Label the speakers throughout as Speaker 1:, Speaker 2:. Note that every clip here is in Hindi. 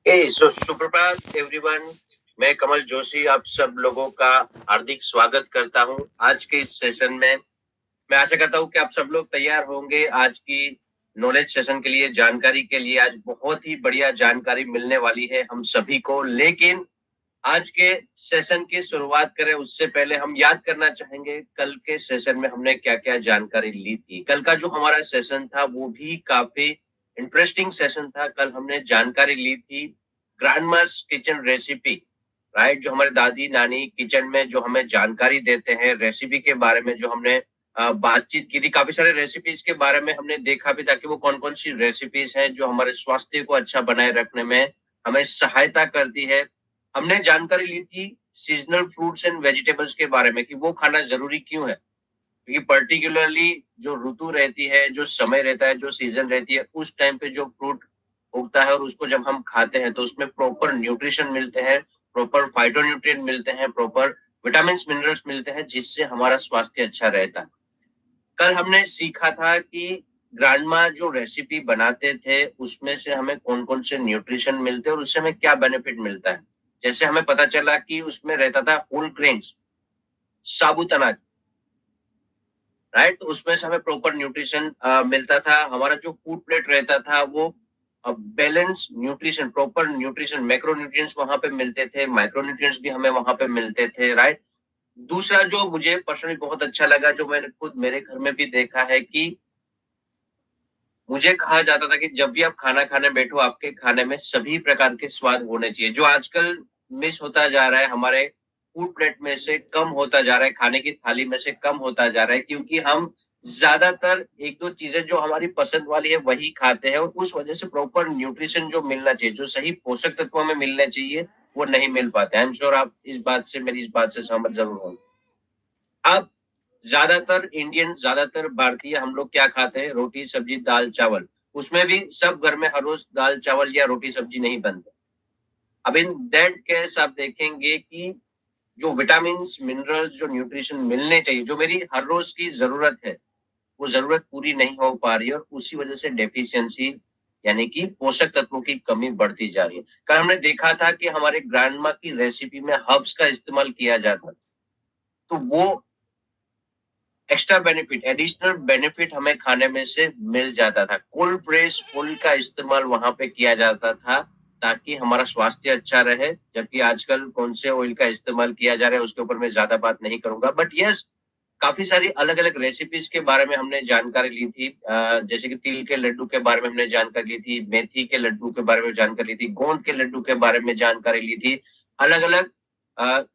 Speaker 1: सुप्रभात एवरीवन। मैं कमल जोशी आप सब लोगों का हार्दिक स्वागत करता हूं आज के इस सेशन में। मैं आशा करता हूं कि आप सब लोग तैयार होंगे आज की नॉलेज सेशन के लिए, जानकारी के लिए। आज बहुत ही बढ़िया जानकारी मिलने वाली है हम सभी को। लेकिन आज के सेशन की शुरुआत करें उससे पहले हम याद करना चाहेंगे कल के सेशन में हमने क्या-क्या जानकारी ली थी। कल का जो हमारा सेशन था वो भी काफी इंटरेस्टिंग सेशन था। कल हमने जानकारी ली थी ग्रैंडमास किचन रेसिपी, राइट? जो हमारे दादी नानी किचन में जो हमें जानकारी देते हैं रेसिपी के बारे में, जो हमने बातचीत की थी। काफी सारे रेसिपीज के बारे में हमने देखा भी था कि वो कौन-कौन सी रेसिपीज हैं जो हमारे स्वास्थ्य को अच्छा बनाए रखने में हमें सहायता करती है। हमने जानकारी ली थी सीजनल फ्रूट्स एंड वेजिटेबल्स के बारे में कि वो खाना ज़रूरी क्यों है? क्योंकि पर्टिकुलरली जो ऋतु रहती है, जो समय रहता है, जो सीज़न रहती है, उस टाइम पे जो फ्रूट उगता है और उसको जब हम खाते हैं तो उसमें प्रॉपर न्यूट्रिशन मिलते हैं, प्रॉपर फाइटोन्यूट्रिएंट मिलते हैं, प्रॉपर विटामिन्स, मिनरल्स मिलते हैं जिससे हमारा स्वास्थ्य अच्छा रहता है। कल हमने सीखा था कि ग्रैंडमा जो रेसिपी बनाते थे उसमें से हमें कौन-कौन से न्यूट्रिशन मिलते हैं और उससे हमें क्या बेनिफिट मिलता है। जैसे हमें पता चला कि उसमें रहता था होल ग्रेन्स, साबुत अनाज, राइट? तो उसमें से हमें प्रॉपर न्यूट्रिशन मिलता था। हमारा जो फूड प्लेट रहता था वो balance nutrition, proper nutrition, macro nutrients वहाँ पे मिलते थे, माइक्रो न्यूट्रिएंट्स भी हमें वहाँ पे मिलते थे, राइट? दूसरा जो मुझे पर्सनली बहुत अच्छा लगा, जो मैंने खुद मेरे घर में भी देखा है कि मुझे कहा जाता था कि जब भी आप खाना खाने बैठो, आपके खाने में सभी प्रकार के स्वाद होने चाहिए, जो आजकल मिस होता जा रहा है, हमारे फूड प्लेट में से कम होता जा रहा है, खाने की थाली में से कम होता जा रहा है, क्योंकि हम ज़्यादातर 1-2 चीज़ें जो हमारी पसंद वाली है, वही खाते हैं और उस वजह से प्रॉपर न्यूट्रिशन जो मिलना चाहिए, जो सही पोषक तत्व हमें मिलने चाहिए, वो नहीं मिल पाते। आई एम श्योर आप मेरी इस बात से सहमत ज़रूर होंगे। अब ज़्यादातर इंडियन, ज़्यादातर भारतीय हम लोग क्या खाते हैं? रोटी, सब्जी, दाल, चावल। उसमें भी सब घर में हर रोज़ दाल, चावल या रोटी, सब्जी नहीं बनते। अब इन दैट केस आप देखेंगे कि जो विटामिन्स, मिनरल्स, जो न्यूट्रिशन मिलने चाहिए, जो मेरी हर रोज़ की ज़रूरत है, वो ज़रूरत पूरी नहीं हो पा रही है और उसी वज़ह से डेफिशिएंसी यानी कि पोषक तत्वों की कमी बढ़ती जा रही है। कल हमने देखा था कि हमारे ग्रैंडमा की रेसिपी में हर्ब्स का इस्तेमाल किया जाता, तो वो एक्स्ट्रा बेनिफिट, एडिशनल बेनिफिट हमें खाने में से मिल जाता था। कोल्ड प्रेस ऑयल का इस्तेमाल वहाँ पे किया जाता था ताकि हमारा स्वास्थ्य अच्छा रहे, जबकि आजकल कौन से ऑयल का इस्तेमाल किया जा रहा है उसके ऊपर मैं ज़्यादा बात नहीं करूँगा। बट येस, काफ़ी सारी अलग-अलग रेसिपीज़ के बारे में हमने जानकारी ली थी। जैसे कि तिल के लड्डू के बारे में हमने जानकारी ली थी, मेथी के लड्डू के बारे में जानकारी ली थी, गोंद के लड्डू के बारे में जानकारी ली थी। अलग-अलग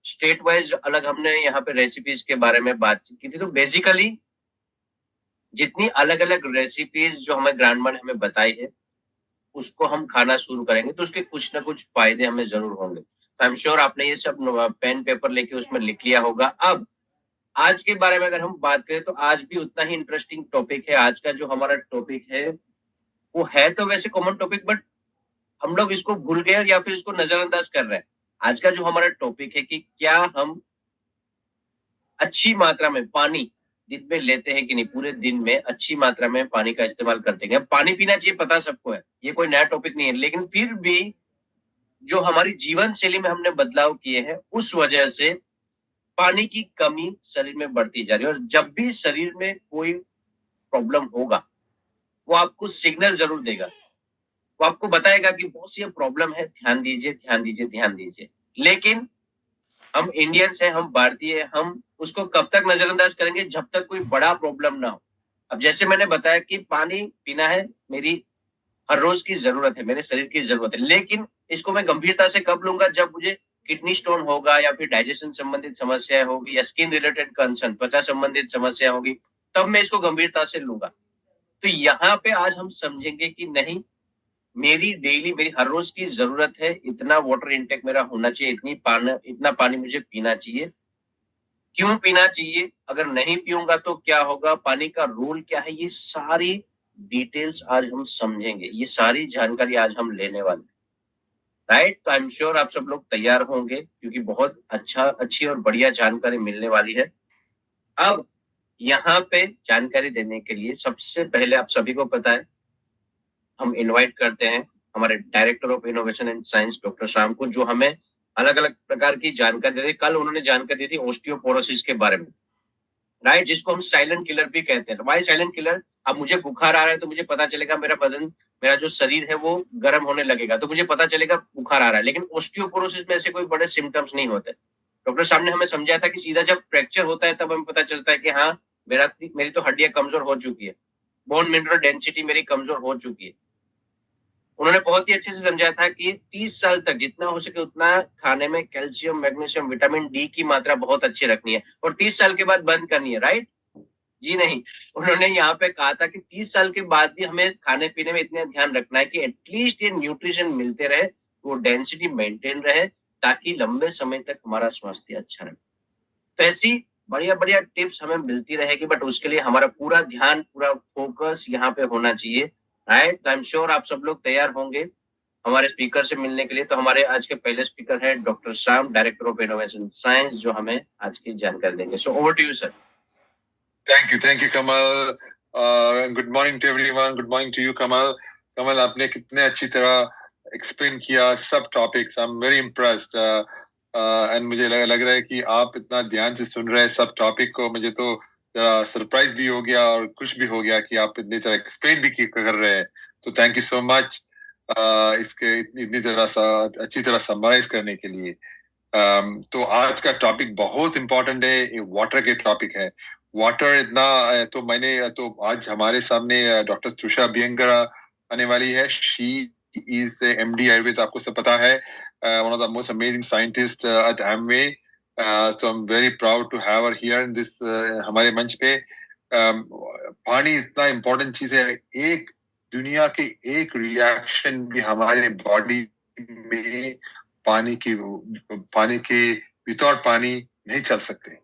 Speaker 1: स्टेट वाइज़ अलग हमने यहाँ पे रेसिपीज़ के बारे में बातचीत की थी। तो बेसिकली जितनी अलग-अलग रेसिपीज़ जो हमें ग्रैंडमा ने हमें बताई है, उसको हम खाना शुरू करेंगे तो उसके कुछ ना कुछ फ़ायदे हमें ज़रूर होंगे। आई एम श्योर आपने ये सब पेन पेपर लेके उसमें लिख लिया होगा। अब आज के बारे में अगर हम बात करें तो आज भी उतना ही इंटरेस्टिंग टॉपिक है। आज का जो हमारा टॉपिक है, वो है तो वैसे कॉमन टॉपिक, बट हम लोग इसको भूल गए या फिर इसको नज़रअंदाज कर रहे हैं। आज का जो हमारा टॉपिक है कि क्या हम अच्छी मात्रा में पानी दिन में लेते हैं कि नहीं, पूरे दिन में अच्छी मात्रा में पानी का इस्तेमाल करते हैं। पानी पीना चाहिए पता सबको है, ये कोई नया टॉपिक नहीं है, लेकिन फिर भी जो हमारी जीवन शैली में हमने बदलाव किए हैं, उस वजह से पानी की कमी शरीर में बढ़ती जा रही है और जब भी शरीर में कोई प्रॉब्लम होगा, वो आपको सिग्नल ज़रूर देगा। वो आपको बताएगा कि बॉस ये प्रॉब्लम है, ध्यान दीजिए, ध्यान दीजिए, ध्यान दीजिए। लेकिन हम इंडियंस हैं, हम भारतीय हैं, हम उसको कब तक नज़रअंदाज करेंगे जब तक कोई बड़ा प्रॉब्लम ना हो। अब जैसे मैंने बताया कि पानी पीना है, मेरी हर रोज़ की ज़रूरत है, मेरे शरीर की ज़रूरत है। लेकिन इसको मैं गंभीरता से कब लूँगा जब मुझे किडनी स्टोन होगा या फिर डाइजेशन संबंधित समस्याएँ होगी या स्किन रिलेटेड कंसर्न, त्वचा संबंधित समस्या होगी, तब मैं इसको गंभीरता से लूँगा। तो यहाँ पे आज हम समझेंगे कि नहीं, मेरी हर रोज़ की ज़रूरत है, इतना वाटर इंटेक मेरा होना चाहिए, इतना पानी मुझे पीना चाहिए। क्यों पीना चाहिए? अगर नहीं पीऊँगा तो क्या होगा? पानी का रोल क्या है? ये सारी डिटेल्स आज हम समझेंगे। ये सारी जानकारी आज हम लेने वाले हैं, राइट? तो आई एम श्योर आप सब लोग तैयार होंगे क्योंकि बहुत अच्छी और बढ़िया जानकारी मिलने वाली है। अब यहाँ पे जानकारी देने के लिए सबसे पहले आप सभी को पता है, हम इनवाइट करते हैं हमारे director of innovation and science doctor Shyam को, जो हमें अलग-अलग प्रकार की जानकारी दे रहे। कल उन्होंने जानकारी दी थी ऑस्टियोपोरोसिस के बारे में, राइट? जिसको हम साइलेंट किलर भी कहते हैं। तो व्हाई साइलेंट किलर? अब मुझे बुखार आ रहा है तो मुझे पता चलेगा मेरा बदन, मेरा जो शरीर है वो गर्म होने लगेगा, तो मुझे पता चलेगा बुखार आ रहा है। लेकिन ऑस्टियोपोरोसिस में ऐसे कोई बड़े सिम्पटम्स नहीं होते। डॉक्टर साहब ने हमें समझाया था कि सीधा जब फ्रैक्चर होता है तब हमें पता चलता है कि हाँ, मेरी तो हड्डियाँ कमज़ोर हो चुकी है। बोन मिनरल डेंसिटी मेरी कमज़ोर हो चुकी है। उन्होंने बहुत ही अच्छे से समझाया था कि 30 साल तक जितना हो सके उतना खाने में कैल्शियम, मैग्नीशियम, विटामिन डी की मात्रा बहुत अच्छी रखनी है और 30 साल के बाद बंद करनी है, राइट? जी नहीं, उन्होंने यहाँ पे कहा था कि 30 साल के बाद भी हमें खाने-पीने में इतना ध्यान रखना है कि एटलीस्ट ये न्यूट्रिशन मिलते रहे, वो डेंसिटी मेंटेन रहे, ताकि लंबे समय तक हमारा स्वास्थ्य अच्छा रहे। तो ऐसी बढ़िया-बढ़िया टिप्स हमें मिलती रहेगी, बट उसके लिए हमारा पूरा ध्यान, पूरा फ़ोकस यहाँ पे होना चाहिए, राइट? तो आई एम श्योर आप सब लोग तैयार होंगे हमारे स्पीकर से मिलने के लिए। तो हमारे आज के पहले स्पीकर हैं doctor Shyam, director of innovation science, जो हमें आज की जानकारी देंगे। So over to you sir.
Speaker 2: Thank you, Kamal. Good morning to everyone. Good morning to you, Kamal. Kamal, आपने कितने अच्छी तरह एक्सप्लेन किया सब topics. I am very impressed and मुझे लग रहा है कि आप इतना ध्यान से सुन रहे हैं सब टॉपिक को. मुझे तो सरप्राइज भी हो गया और खुश भी हो गया कि आप इतनी तरह एक्सप्लेन भी कर रहे हैं. तो थैंक यू सो मच इसके इतनी तरह अच्छी तरह समराइज करने के लिए. तो आज का टॉपिक बहुत इम्पोर्टेंट है. ये वाटर के टॉपिक है. वाटर इतना तो मैंने तो आज हमारे सामने डॉक्टर तुषा अभियंकर आने वाली है. शी इज एमडी आयुर्वेद, आपको सब पता है. One of the most amazing scientist at Amway. तो I am very proud to have her here in this हमारे मंच पे. पानी इतना इम्पोर्टेंट चीज है. एक दुनिया के एक रिएक्शन भी हमारे बॉडी में पानी के विदाउट पानी नहीं चल सकते.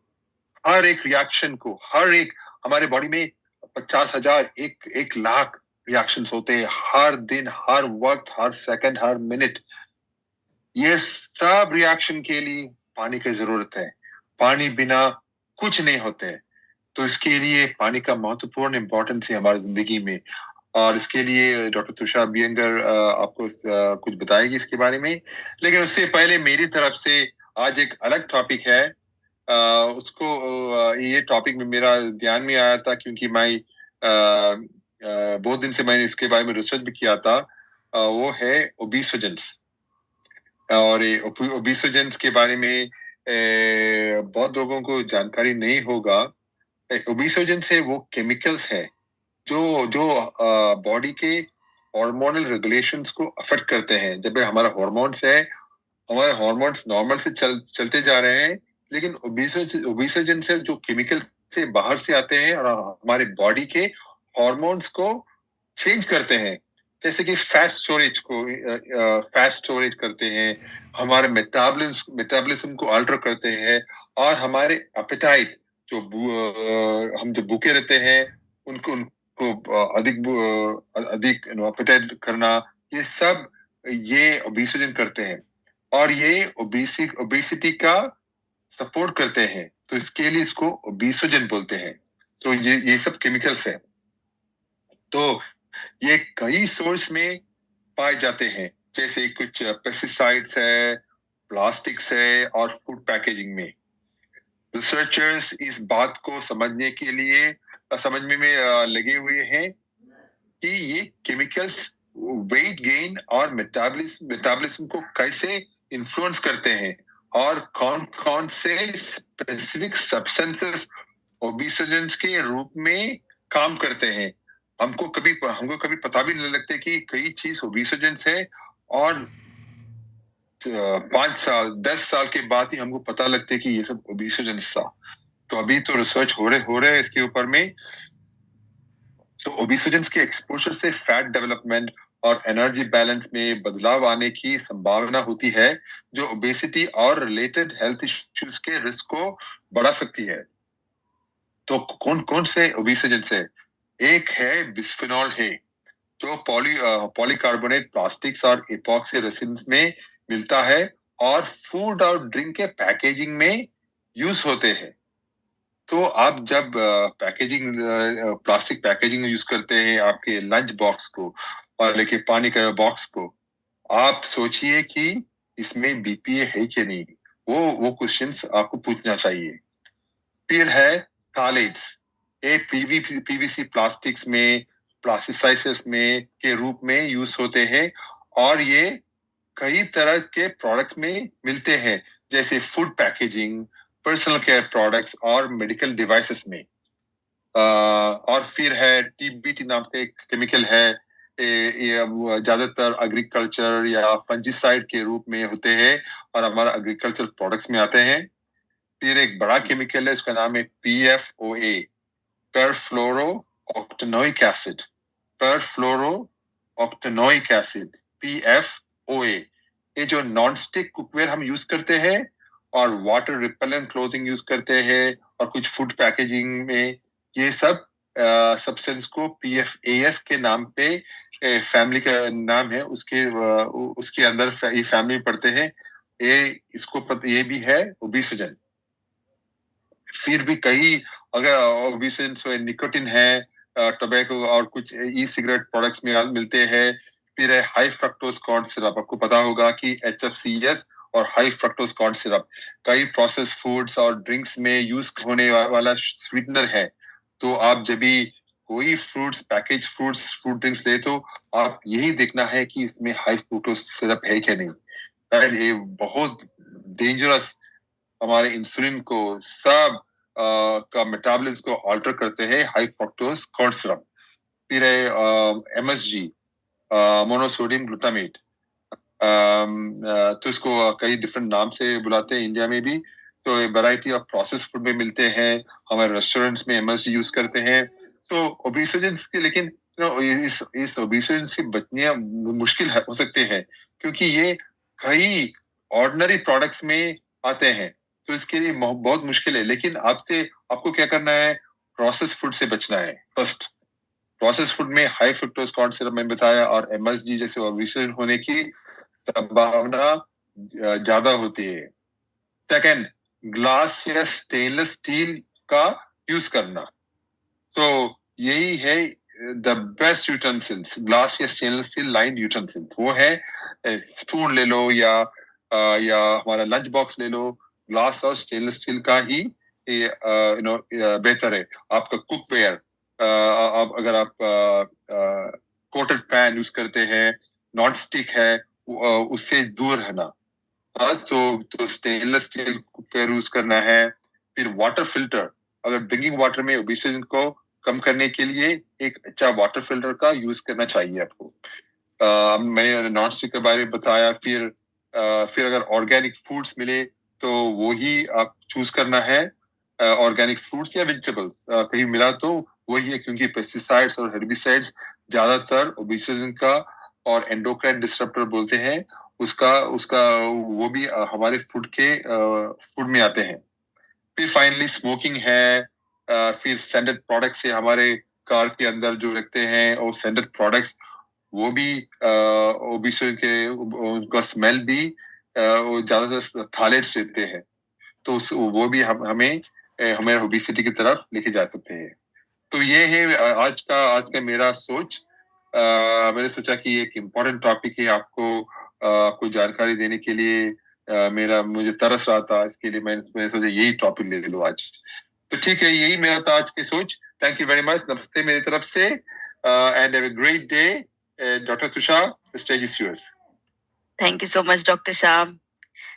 Speaker 2: हर एक रिएक्शन को, हर एक हमारे बॉडी में 50,000 एक लाख रिएक्शन होते हैं हर दिन, हर वक्त, हर सेकंड, हर मिनट. ये सब रिएक्शन के लिए पानी की जरूरत है. पानी बिना कुछ नहीं होते. तो इसके लिए पानी का महत्वपूर्ण इम्पोर्टेंस है हमारी जिंदगी में. और इसके लिए डॉक्टर तुषार बियंगर आपको कुछ बताएगी इसके बारे में. लेकिन उससे पहले मेरी तरफ से आज एक अलग टॉपिक है. उसको ये टॉपिक में मेरा ध्यान में आया था क्योंकि मैं बहुत दिन से मैंने इसके बारे में रिसर्च भी किया था. वो है ओबेसोजेंस. और ये ओबेसोजेंस के बारे में बहुत लोगों को जानकारी नहीं होगा. ओबेसोजेंस है वो केमिकल्स है जो जो बॉडी के हार्मोनल रेगुलेशंस को अफेक्ट करते हैं. जब हमारा हार्मोन्स है, हमारे हार्मोन्स नॉर्मल से चलते जा रहे हैं, लेकिन ओबेसोजेंस से जो केमिकल से बाहर से आते हैं और हमारे बॉडी के हार्मोन्स को चेंज करते हैं. जैसे कि फैट स्टोरेज करते हैं, हमारे मेटाबॉलिज्म को अल्टर करते हैं, और हमारे एपेटाइट जो हम जो भूखे रहते हैं उनको उनको अधिक एपेटाइट करना, ये सब ये ओबेसोजेन करते हैं. और ये ओबेसिटी का सपोर्ट करते हैं. तो इसके लिए इसको ओबेसोजेन बोलते हैं. तो ये सब केमिकल्स है. तो ये कई सोर्स में पाए जाते हैं, जैसे कुछ पेस्टिसाइड्स है, प्लास्टिक्स है, और फूड पैकेजिंग में. रिसर्चर्स इस बात को समझने के लिए समझने में लगे हुए हैं कि ये केमिकल्स वेट गेन और मेटाबॉलिज्म को कैसे इन्फ्लुएंस करते हैं, और कौन कौन से स्पेसिफिक सब्सटेंसेस ओबेसोजेंस के रूप में काम करते हैं. हमको कभी पता भी नहीं लगता कि कई चीज ओबेसोजेंस है, और 5 साल 10 साल के बाद ही हमको पता लगता है कि ये सब ओबेसोजेंस था. तो अभी तो रिसर्च हो रहे हैं इसके ऊपर में. तो ओबेसोजेंस के एक्सपोजर से फैट डेवलपमेंट और एनर्जी बैलेंस में बदलाव आने की संभावना होती है, जो ओबेसिटी और रिलेटेड हेल्थ इश्यूज के रिस्क को बढ़ा सकती है. तो कौन कौन से ओबेसोजेंस है? एक है बिस्फेनॉल है, जो पॉलीकार्बोनेट प्लास्टिक्स और इपॉक्सी रेसिन्स में मिलता है, और फूड और ड्रिंक के पैकेजिंग में यूज होते हैं. तो आप जब प्लास्टिक पैकेजिंग यूज करते हैं आपके लंच बॉक्स को और लेके पानी का बॉक्स को, आप सोचिए कि इसमें बीपीए है कि नहीं, वो क्वेश्चंस आपको पूछना चाहिए। फिर है थालेट्स, ये पीवीसी प्लास्टिक्स में, प्लास्टिसाइजर्स में के रूप में यूज होते हैं, और ये कई तरह के प्रोडक्ट्स में मिलते हैं, जैसे food packaging, personal care products और मेडिकल डिवाइसेस में। और फिर है टीबीटी नाम का एक केमिकल है, ये वो ज्यादातर एग्रीकल्चर या फंजीसाइड के रूप में होते हैं और हमारा एग्रीकल्चर प्रोडक्ट्स में आते हैं। फिर एक बड़ा केमिकल है, उसका नाम है PFOA, परफ्लोरो ऑक्टेनोइक एसिड, परफ्लोरो ऑक्टेनोइक एसिड, PFOA। ये जो नॉन स्टिक कुकवेयर हम यूज करते हैं और वाटर रिपेलेंट क्लोथिंग यूज करते हैं और कुछ फूड पैकेजिंग में, ये सब सब्सटेंस को PFAS के नाम पे, फैमिली का नाम है उसके, उसके अंदर ये फैमिली पढ़ते हैं। ये भी है ओबेसोजन। फिर भी कई, अगर ओबेसोजन निकोटिन है, टोबैको और कुछ ई सिगरेट प्रोडक्ट्स में मिलते हैं। फिर है हाई फ्रक्टोज कॉर्न सिरप, आपको पता होगा कि HFCS और हाई फ्रक्टोज कॉर्न सिरप कई प्रोसेस फूड्स और ड्रिंक्स में यूज होने वाला स्वीटनर है। तो आप जब भी कोई fruits, package fruits, fruit drinks ले, तो आप यही देखना है कि इसमें हाई फ्रूक्टोज सिरप है क्या नहीं। और ये बहुत डेंजरस, हमारे इंसुलिन को सब का मेटाबॉलिज्म को ऑल्टर करते हैं, हाई फ्रक्टोज कॉर्न सिरप। फिर है MSG, मोनोसोडियम ग्लूटामेट। तो इसको कई डिफरेंट नाम से बुलाते हैं इंडिया में भी। तो वैरायटी ऑफ प्रोसेस फूड में मिलते हैं, हमारे रेस्टोरेंट्स में MSG यूज करते हैं। तो ओबेसोजेंस के, लेकिन इस ओबेसोजेन से बचने मुश्किल हो सकते हैं, क्योंकि ये कई ऑर्डिनरी प्रोडक्ट्स में आते हैं। तो इसके लिए बहुत मुश्किल है। लेकिन आपको क्या करना है, प्रोसेस फूड से बचना है फर्स्ट। प्रोसेस फूड में हाई फ्रुक्टोज कॉर्न सिरप में बताया, और MSG जैसे ओबेसोजेन होने की संभावना ज्यादा होती है। सेकंड, ग्लास या स्टेनलेस स्टील का यूज करना। तो यही है द बेस्ट यूटेंसिल्स, ग्लास या स्टेनलेस स्टील लाइन यूटेंसिल्स। वो है स्पून ले लो या हमारा लंच बॉक्स ले लो, ग्लास और स्टेनलेस स्टील का ही बेहतर है। आपका कुकवेयर, अगर आप कोटेड पैन यूज करते हैं, नॉन स्टिक है, उससे दूर रहना। हाँ, तो स्टेनलेस स्टील कुकर यूज करना है। फिर वाटर फिल्टर, अगर ड्रिंकिंग वाटर में ओबेसिटी को कम करने के लिए एक अच्छा वाटर फिल्टर का यूज करना चाहिए आपको। मैंने नॉन स्टिक के बारे में बताया। फिर अगर ऑर्गेनिक फूड्स मिले तो वो ही आप चूज करना है, ऑर्गेनिक फ्रूट्स या वेजिटेबल्स कहीं मिला तो वही है, क्योंकि पेस्टिसाइड्स और हेर्बिसाइड्स ज्यादातर ओबेसिटी का और एंडोक्राइन डिसरप्टर बोलते हैं उसका उसका वो भी हमारे फूड में आते हैं। फिर फाइनली स्मोकिंग है। फिर सेंडेड प्रोडक्ट्स है, हमारे कार के अंदर जो रखते हैं और सेंडेड प्रोडक्ट्स, वो भी ओबेसिटी के, उनका स्मेल भी वो ज्यादातर थालेट्स देते हैं। तो वो भी हमें ओबेसिटी की तरफ लेके जा सकते हैं। तो ये है आज का मेरा सोच। मैंने सोचा कि ये एक इम्पोर्टेंट टॉपिक है, आपको जानकारी देने के लिए। मुझे तरस रहा था, इसके लिए मैंने सोचा यही टॉपिक ले लूं आज। तो ठीक है, यही मेरा था आज की सोच। थैंक यू वेरी मच, नमस्ते मेरी तरफ से, and have a great day. Doctor Tushar, stage is yours.
Speaker 3: Thank you so much doctor Shyam.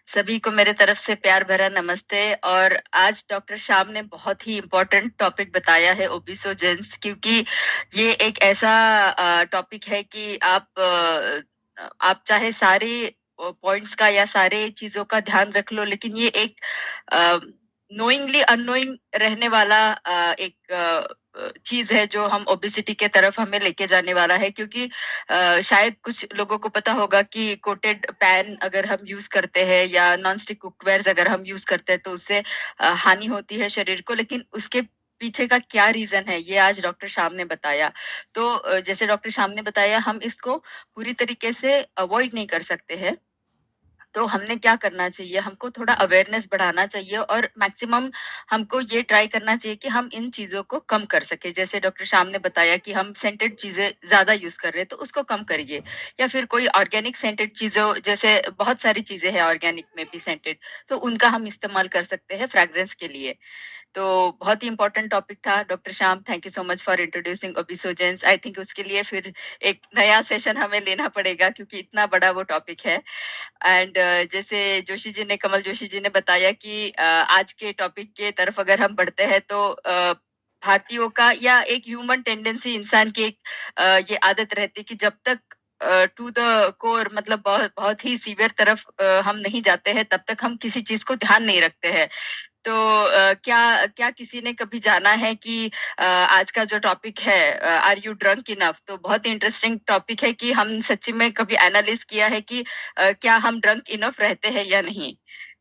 Speaker 3: सभी को मेरे तरफ से प्यार भरा नमस्ते। और आज डॉक्टर श्याम ने बहुत ही इम्पोर्टेंट टॉपिक बताया है, ओबेसोजेंस, क्योंकि ये एक ऐसा टॉपिक है कि आप चाहे सारे पॉइंट्स का या सारे चीजों का ध्यान रख लो, लेकिन ये एक नोइंगली अननोइंग रहने वाला एक चीज है जो हम ओबेसिटी के तरफ हमें लेके जाने वाला है। क्योंकि शायद कुछ लोगों को पता होगा कि कोटेड पैन अगर हम यूज करते हैं या नॉन स्टिक कुकवेयर्स अगर हम यूज करते हैं तो उससे हानि होती है शरीर को, लेकिन उसके पीछे का क्या रीजन है ये आज डॉक्टर श्याम ने बताया। तो जैसे डॉक्टर श्याम ने बताया, हम इसको पूरी तरीके से अवॉइड नहीं कर सकते हैं, तो हमने क्या करना चाहिए, हमको थोड़ा अवेयरनेस बढ़ाना चाहिए और मैक्सिमम हमको ये ट्राई करना चाहिए कि हम इन चीज़ों को कम कर सकें। जैसे डॉक्टर श्याम ने बताया कि हम सेंटेड चीज़ें ज़्यादा यूज़ कर रहे हैं, तो उसको कम करिए। या फिर कोई ऑर्गेनिक सेंटेड चीज़ों जैसे बहुत सारी चीज़ें हैं ऑर्गेनिक में भी सेंटेड, तो उनका हम इस्तेमाल कर सकते हैं फ्रेग्रेंस के लिए। तो बहुत ही इम्पोर्टेंट टॉपिक था doctor Shyam, thank you so much for introducing obesogens. I think उसके लिए फिर एक नया सेशन हमें लेना पड़ेगा क्योंकि इतना बड़ा वो टॉपिक है। एंड जैसे जोशी जी ने कमल जोशी जी ने बताया कि आज के टॉपिक के तरफ अगर हम बढ़ते हैं तो भारतीयों का या एक ह्यूमन टेंडेंसी इंसान की एक ये आदत रहती है कि जब तक टू द कोर मतलब बहुत बहुत ही सीवियर तरफ हम नहीं जाते हैं तब तक हम किसी चीज को ध्यान नहीं रखते हैं। तो क्या क्या किसी ने कभी जाना है कि आज का जो टॉपिक है आर यू ड्रंक इनफ, तो बहुत ही इंटरेस्टिंग टॉपिक है कि हम सच्ची में कभी एनालिस किया है कि क्या हम ड्रंक इनफ रहते हैं या नहीं।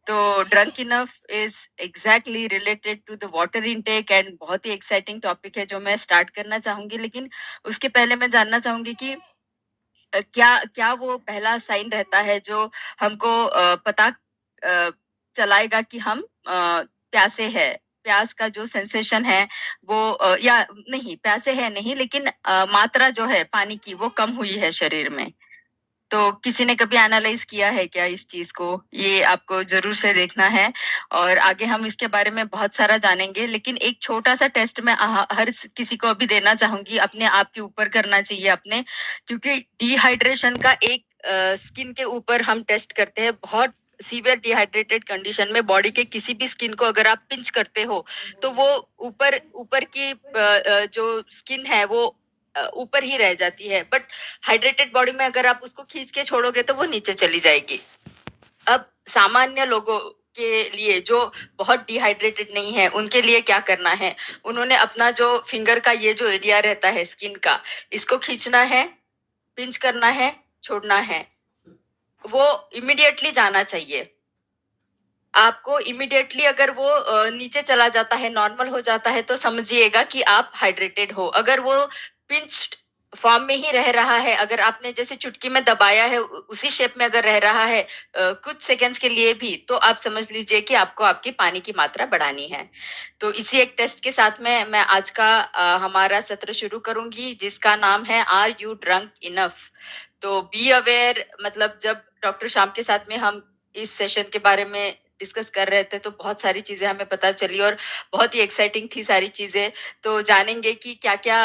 Speaker 3: तो drunk enough is exactly related to the water intake and बहुत ही एक्साइटिंग टॉपिक है जो मैं स्टार्ट करना चाहूंगी, लेकिन उसके पहले मैं जानना चाहूंगी कि क्या क्या वो पहला साइन रहता है जो हमको पता चलाएगा कि हम प्यासे हैं। प्यास का जो सेंसेशन है वो या नहीं प्यासे है नहीं, लेकिन मात्रा जो है पानी की वो कम हुई है शरीर में। तो किसी ने कभी एनालाइज किया है क्या इस चीज को? ये आपको जरूर से देखना है और आगे हम इसके बारे में बहुत सारा जानेंगे, लेकिन एक छोटा सा टेस्ट मैं हर किसी को अभी देना चाहूंगी, अपने आप के ऊपर करना चाहिए अपने, क्योंकि डिहाइड्रेशन का एक स्किन के ऊपर हम टेस्ट करते हैं। बहुत सीवियर डिहाइड्रेटेड कंडीशन में बॉडी के किसी भी स्किन को अगर आप पिंच करते हो तो वो ऊपर ऊपर की जो स्किन है वो ऊपर ही रह जाती है, बट हाइड्रेटेड बॉडी में अगर आप उसको खींच के छोड़ोगे तो वो नीचे चली जाएगी। अब सामान्य लोगों के लिए जो बहुत डिहाइड्रेटेड नहीं है उनके लिए क्या करना है, उन्होंने अपना जो फिंगर का ये जो एरिया रहता है स्किन का, इसको खींचना है, पिंच करना है, छोड़ना है, वो इमिडिएटली जाना चाहिए। आपको इमिडिएटली अगर वो नीचे चला जाता है, नॉर्मल हो जाता है, तो समझिएगा कि आप हाइड्रेटेड हो। अगर वो पिंच्ड फॉर्म में ही रह रहा है, अगर आपने जैसे चुटकी में दबाया है उसी शेप में अगर रह रहा है कुछ सेकंड्स के लिए भी, तो आप समझ लीजिए कि आपको आपकी पानी की मात्रा बढ़ानी है। तो इसी एक टेस्ट के साथ में मैं आज का हमारा सत्र शुरू करूंगी जिसका नाम है आर यू ड्रंक इनफ। तो बी अवेयर, मतलब जब डॉक्टर श्याम के साथ में हम इस सेशन के बारे में डिस्कस कर रहे थे तो बहुत सारी चीजें हमें पता चली और बहुत ही एक्साइटिंग थी सारी चीजें। तो जानेंगे कि क्या-क्या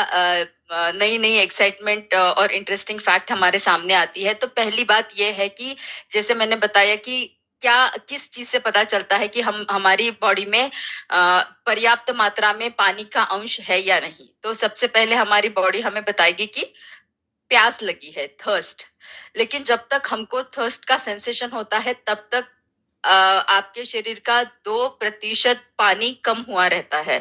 Speaker 3: नई-नई एक्साइटमेंट और इंटरेस्टिंग फैक्ट हमारे सामने आती है। तो पहली बात ये है कि जैसे मैंने बताया कि क्या किस चीज़ से पता चलता है कि हम हमारी बॉडी में पर्याप्त मात्रा में पानी का अंश है या नहीं। तो सबसे पहले हमारी बॉडी हमें बताएगी कि प्यास लगी है, थर्स्ट। लेकिन जब तक हमको थर्स्ट का सेंसेशन होता है तब तक आपके शरीर का 2% पानी कम हुआ रहता है।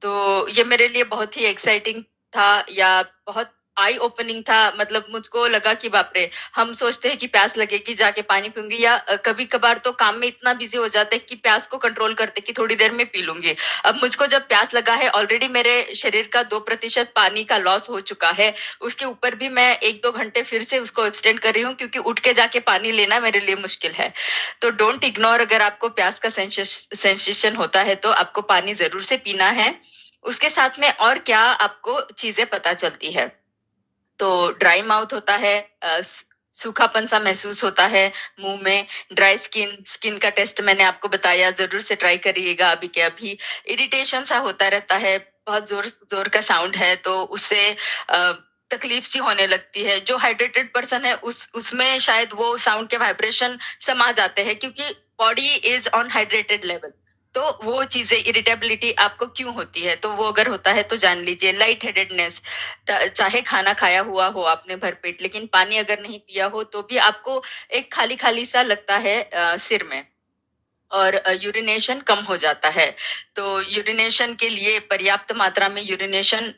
Speaker 3: तो ये मेरे लिए बहुत ही एक्साइटिंग था या बहुत आई ओपनिंग था। मतलब मुझको लगा कि बाप रे! हम सोचते हैं कि प्यास लगेगी जाके पानी पीऊँगी या कभी-कभार तो काम में इतना बिज़ी हो जाते हैं कि प्यास को कंट्रोल करते कि थोड़ी देर में पी लूँगी। अब मुझको जब प्यास लगा है, ऑलरेडी मेरे शरीर का 2% पानी का लॉस हो चुका है, उसके ऊपर भी मैं 1-2 घंटे फिर से उसको एक्सटेंड कर रही हूँ क्योंकि उठ के जाके पानी लेना मेरे लिए मुश्किल है। तो डोंट इग्नोर, अगर आपको प्यास का सेंसेशन होता है तो आपको पानी ज़रूर से पीना है। उसके साथ में और क्या आपको चीज़ें पता चलती है। तो ड्राई माउथ होता है, सूखापन सा महसूस होता है मुँह में, ड्राई स्किन, स्किन का टेस्ट मैंने आपको बताया, ज़रूर से ट्राई करिएगा अभी के अभी। इरिटेशन सा होता रहता है, बहुत ज़ोर ज़ोर का साउंड है तो उससे तकलीफ सी होने लगती है। जो हाइड्रेटेड पर्सन है उसमें शायद वो साउंड के वाइब्रेशन समा जाते हैं क्योंकि body is on hydrated level. तो वो चीज़ें इरिटेबिलिटी आपको क्यों होती है? तो वो अगर होता है तो जान लीजिए। लाइट हेडेडनेस, चाहे खाना खाया हुआ हो आपने भरपेट, लेकिन पानी अगर नहीं पिया हो तो भी आपको एक खाली-खाली सा लगता है सिर में। और यूरिनेशन कम हो जाता है। तो यूरिनेशन के लिए पर्याप्त मात्रा में यूरिनेशन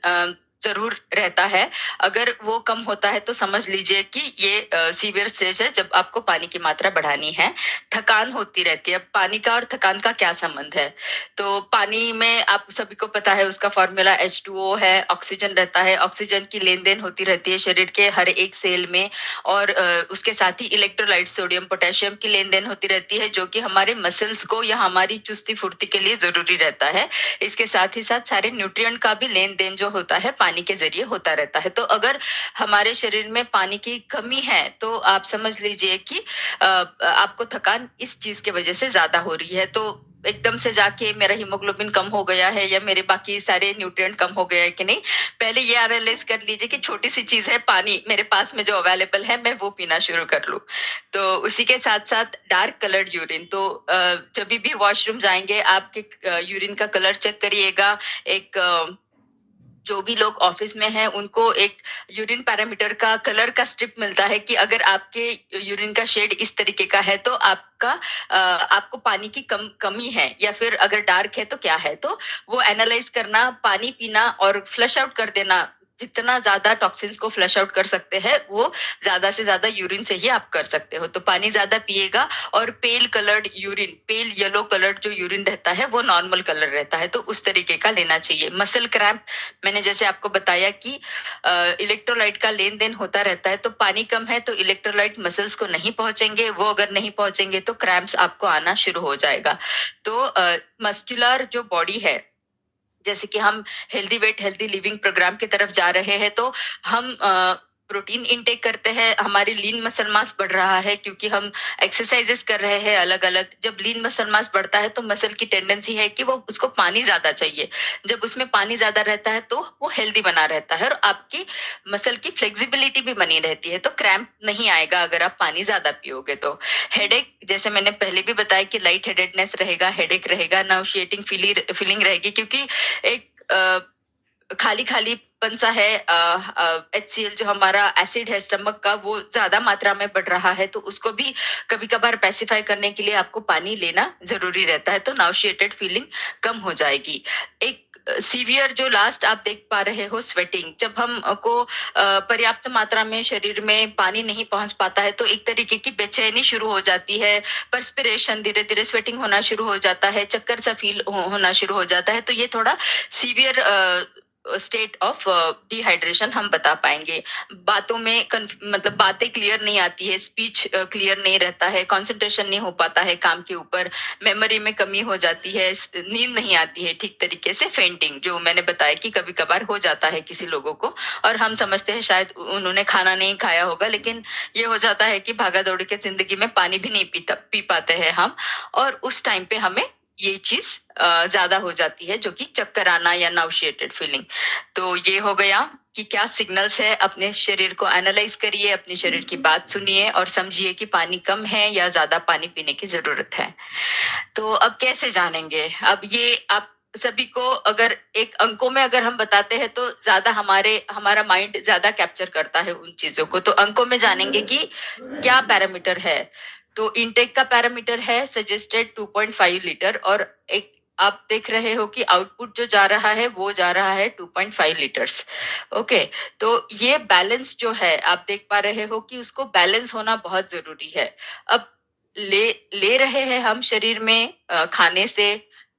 Speaker 3: ज़रूर रहता है। अगर वो कम होता है तो समझ लीजिए कि ये सीवियर स्टेज है जब आपको पानी की मात्रा बढ़ानी है। थकान होती रहती है। अब पानी का और थकान का क्या संबंध है? तो पानी में आप सभी को पता है उसका फ़ॉर्मूला H2O है, ऑक्सीजन रहता है, ऑक्सीजन की लेन-देन होती रहती है शरीर के हर एक सेल में और उसके साथ ही इलेक्ट्रोलाइट सोडियम, पोटेशियम की लेन-देन होती रहती है जो कि हमारे मसल्स को या हमारी चुस्ती-फुर्ती के लिए ज़रूरी रहता है। इसके साथ ही साथ सारे न्यूट्रिएंट का भी लेन-देन जो होता है पानी के ज़रिए होता रहता है। तो अगर हमारे शरीर में पानी की कमी है तो आप समझ लीजिए कि आपको थकान इस चीज़ की वज़ह से ज़्यादा हो रही है। तो एकदम से जाके मेरा हीमोग्लोबिन कम हो गया है या मेरे बाकी सारे न्यूट्रिएंट कम हो गए हैं कि नहीं, पहले ये एनालाइज़ कर लीजिए कि छोटी-सी चीज़ है पानी मेरे पास में जो अवेलेबल है मैं वो पीना शुरू कर लूँ। तो उसी के साथ-साथ डार्क कलर्ड यूरिन तो जभी भी वॉशरूम जाएँगे आपके यूरिन का कलर चेक करिएगा। एक जो भी लोग ऑफिस में हैं उनको एक यूरिन पैरामीटर का कलर का स्ट्रिप मिलता है कि अगर आपके यूरिन का शेड इस तरीके का है तो आपको पानी की कमी है या फिर अगर डार्क है तो क्या है। तो वो एनालाइज करना, पानी पीना और फ्लश आउट कर देना, जितना ज़्यादा टॉक्सिन्स को फ्लश आउट कर सकते हैं वो ज़्यादा से ज़्यादा यूरिन से ही आप कर सकते हो। तो पानी ज़्यादा पिएगा और pale coloured urine, pale yellow coloured जो यूरिन रहता है वो नॉर्मल कलर रहता है तो उस तरीके का लेना चाहिए। मसल क्रैम्प मैंने जैसे आपको बताया कि इलेक्ट्रोलाइट का लेन-देन होता रहता है, तो पानी कम है तो इलेक्ट्रोलाइट मसल्स को नहीं पहुँचेंगे, वो अगर नहीं पहुँचेंगे तो क्रैम्प्स आपको आना शुरू हो जाएगा। तो मस्कुलर जो बॉडी है, जैसे कि हम healthy weight healthy living program की तरफ जा रहे हैं तो हम प्रोटीन इनटेक करते हैं, हमारी लीन मसल मास बढ़ रहा है क्योंकि हम एक्सरसाइजेस कर रहे हैं अलग अलग। जब लीन मसल मास बढ़ता है तो मसल की टेंडेंसी है कि वो उसको पानी ज्यादा चाहिए। जब उसमें पानी ज्यादा रहता है तो वो हेल्दी बना रहता है और आपकी मसल की फ्लेक्सिबिलिटी भी बनी रहती है, तो क्रैम्प नहीं आएगा अगर आप पानी ज्यादा पियोगे तो। हेडेक जैसे मैंने पहले भी बताया कि लाइट हेडेडनेस रहेगा, हेडेक रहेगा, नाउशिएटिंग फीलिंग रहेगी क्योंकि एक खाली-खालीपन सा है, HCl जो हमारा एसिड है स्टमक का वो ज़्यादा मात्रा में बढ़ रहा है, तो उसको भी कभी-कभार पैसिफाई करने के लिए आपको पानी लेना ज़रूरी रहता है, तो नाउशिएटेड फीलिंग कम हो जाएगी। एक सीवियर जो लास्ट आप देख पा रहे हो स्वेटिंग, जब हम को पर्याप्त मात्रा में शरीर में पानी नहीं पहुँच पाता है, तो एक तरीके की बेचैनी शुरू हो जाती है, पर्स्पिरेशन धीरे-धीरे स्वेटिंग होना शुरू हो जाता है, चक्कर सा फील होना शुरू हो जाता है, तो ये थोड़ा सीवियर स्टेट ऑफ डिहाइड्रेशन हम बता पाएँगे। बातों में मतलब बातें क्लियर नहीं आती है, स्पीच क्लियर नहीं रहता है, कंसंट्रेशन नहीं हो पाता है काम के ऊपर, मेमोरी में कमी हो जाती है, नींद नहीं आती है ठीक तरीके से, फेंटिंग जो मैंने बताया कि कभी-कभार हो जाता है किसी लोगों को और हम समझते हैं शायद उन्होंने खाना नहीं खाया होगा, लेकिन ये हो जाता है कि भागा-दौड़ी की ज़िंदगी में पानी भी नहीं पी पाते हैं हम और उस टाइम पे हमें ये चीज़ ज़्यादा हो जाती है जो कि चक्कर आना या नाउशिएटेड फीलिंग। तो ये हो गया कि क्या सिग्नल्स है, अपने शरीर को एनालाइज़ करिए, अपने शरीर की बात सुनिए और समझिए कि पानी कम है या ज़्यादा पानी पीने की ज़रूरत है। तो अब कैसे जानेंगे? अब ये आप सभी को अगर एक अंकों में अगर हम बताते हैं तो ज़्यादा हमारा माइंड ज़्यादा कैप्चर करता है उन चीज़ों को। तो अंकों में जानेंगे कि क्या पैरामीटर है। तो इनटेक का पैरामीटर है सजेस्टेड 2.5 लीटर और एक आप देख रहे हो कि आउटपुट जो जा रहा है वो जा रहा है 2.5 लीटर्स। ओके, तो ये बैलेंस जो है आप देख पा रहे हो कि उसको बैलेंस होना बहुत ज़रूरी है। अब ले ले रहे हैं हम शरीर में खाने से,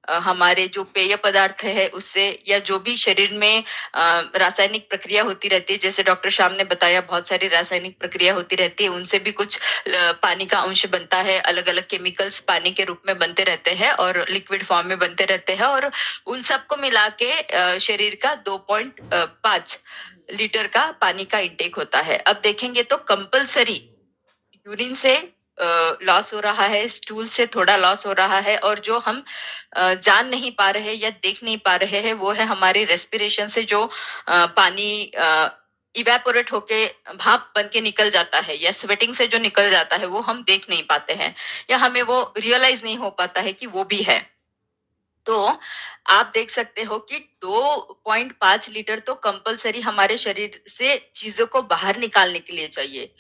Speaker 3: हमारे जो पेय पदार्थ है उससे या जो भी शरीर में रासायनिक प्रक्रिया होती रहती है, जैसे डॉक्टर श्याम ने बताया बहुत सारी रासायनिक प्रक्रिया होती रहती है, उनसे भी कुछ पानी का अंश बनता है, अलग-अलग केमिकल्स पानी के रूप में बनते रहते हैं और लिक्विड फॉर्म में बनते रहते हैं और उन सबको मिला के शरीर का 2.5 लीटर का पानी का इंटेक होता है। अब देखेंगे तो कंपल्सरी यूरिन से लॉस हो रहा है, स्टूल से थोड़ा लॉस हो रहा है और जो हम जान नहीं पा रहे या देख नहीं पा रहे हैं वो है हमारी रेस्पिरेशन से जो पानी इवेपोरेट होके भाप बन के निकल जाता है या स्वेटिंग से जो निकल जाता है वो हम देख नहीं पाते हैं या हमें वो रियलाइज नहीं हो पाता है कि वो भी है। तो आप देख सकते हो कि 2.5 लीटर तो कंपल्सरी हमारे शरीर से चीजों को बाहर निकालने के लिए चाहिए।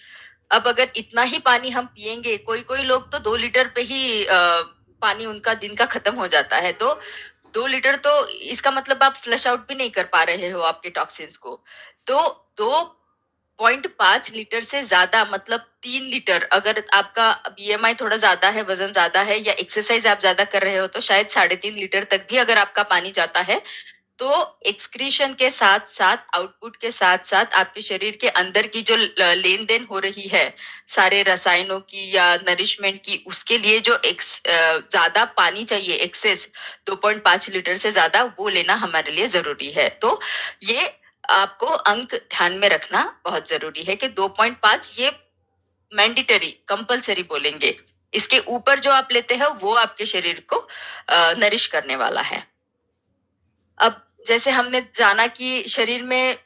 Speaker 3: अब अगर इतना ही पानी हम पिएँगे, कोई-कोई लोग तो 2 लीटर पे ही पानी उनका दिन का खत्म हो जाता है। तो 2 लीटर तो इसका मतलब आप फ्लश आउट भी नहीं कर पा रहे हो आपके टॉक्सिन्स को। तो 2.5 लीटर से ज़्यादा मतलब 3 लीटर, अगर आपका बीएमआई थोड़ा ज़्यादा है, वज़न ज़्यादा है या एक्सरसाइज़ आप ज़्यादा कर रहे हो तो शायद 3.5 लीटर तक भी अगर आपका पानी जाता है, तो एक्सक्रीशन के साथ-साथ, आउटपुट के साथ-साथ आपके शरीर के अंदर की जो लेन-देन हो रही है, सारे रसायनों की या नरिशमेंट की, उसके लिए जो ज़्यादा पानी चाहिए, एक्सेस 2.5 लीटर से ज़्यादा, वो लेना हमारे लिए ज़रूरी है। तो ये आपको अंक ध्यान में रखना बहुत ज़रूरी है कि 2.5 ये मैंडेटरी, कंपल्सरी बोलेंगे। इसके ऊपर जो आप लेते हो, वो आपके शरीर को नरिश करने वाला है। अब जैसे हमने जाना कि शरीर में